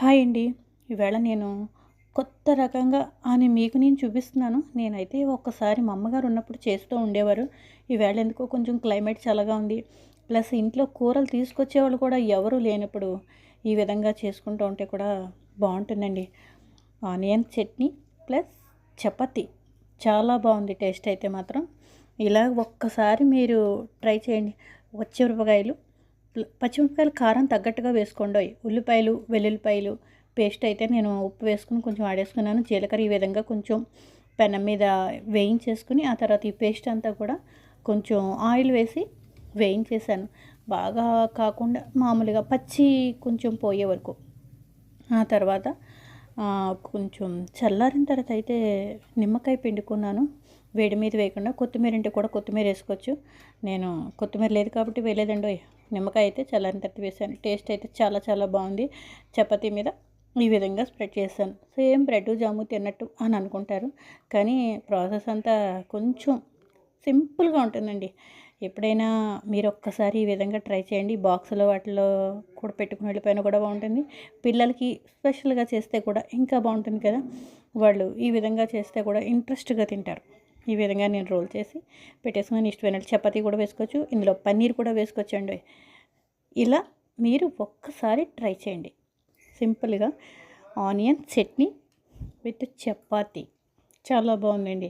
Hi అండి. ఈవేళ నేను కొత్త రకంగా అని మీకు నేను చూపిస్తున్నాను. నేనైతే ఒక్కసారి మా అమ్మగారు ఉన్నప్పుడు చేస్తూ ఉండేవారు. ఈవేళ ఎందుకో కొంచెం క్లైమేట్ చల్లగా ఉంది. ప్లస్ ఇంట్లో కూరలు తీసుకొచ్చేవాళ్ళు కూడా ఎవరు లేనప్పుడు ఈ విధంగా చేసుకుంటూ ఉంటే కూడా బాగుంటుందండి. ఆనియన్ చట్నీ ప్లస్ చపాతీ చాలా బాగుంది టేస్ట్ అయితే మాత్రం. ఇలా ఒక్కసారి మీరు ట్రై చేయండి. పచ్చిమిరపకాయలు పచ్చిమిరపకాయలు కారం తగ్గట్టుగా వేసుకోండి. ఉల్లిపాయలు వెల్లుల్లిపాయలు పేస్ట్ అయితే నేను ఉప్పు వేసుకుని కొంచెం ఆడేసుకున్నాను. జీలకర్ర ఈ విధంగా కొంచెం పెనం మీద వేయించేసుకుని ఆ తర్వాత ఈ పేస్ట్ అంతా కూడా కొంచెం ఆయిల్ వేసి వేయించేసాను. బాగా కాకుండా మామూలుగా పచ్చి కొంచెం పోయే వరకు. ఆ తర్వాత కొంచెం చల్లారిన తర్వాత అయితే నిమ్మకాయ పిండుకున్నాను. వేడి మీద వేయకుండా కొత్తిమీర ఉంటే కూడా కొత్తిమీర వేసుకోవచ్చు. నేను కొత్తిమీర లేదు కాబట్టి వేయలేదండి. నిమ్మకాయ అయితే చల్లారిన తర్వాత వేసాను. టేస్ట్ అయితే చాలా చాలా బాగుంది. చపాతీ మీద ఈ విధంగా స్ప్రెడ్ చేశాను. సేమ్ బ్రెడ్ జాము తిన్నట్టు అని అనుకుంటారు, కానీ ప్రాసెస్ అంతా కొంచెం సింపుల్గా ఉంటుందండి. ఎప్పుడైనా మీరు ఒక్కసారి ఈ విధంగా ట్రై చేయండి. బాక్స్లో వాటిలో కూడా పెట్టుకుని వెళ్ళిపోయినా కూడా బాగుంటుంది. పిల్లలకి స్పెషల్గా చేస్తే కూడా ఇంకా బాగుంటుంది కదా. వాళ్ళు ఈ విధంగా చేస్తే కూడా ఇంట్రెస్ట్గా తింటారు. ఈ విధంగా నేను రోల్ చేసి పెట్టేసుకుని ఇష్టమైనట్టు చపాతీ కూడా వేసుకోవచ్చు. ఇందులో పన్నీర్ కూడా వేసుకోవచ్చండి. ఇలా మీరు ఒక్కసారి ట్రై చేయండి. సింపుల్గా ఆనియన్ చట్నీ విత్ చపాతీ చాలా బాగుందండి.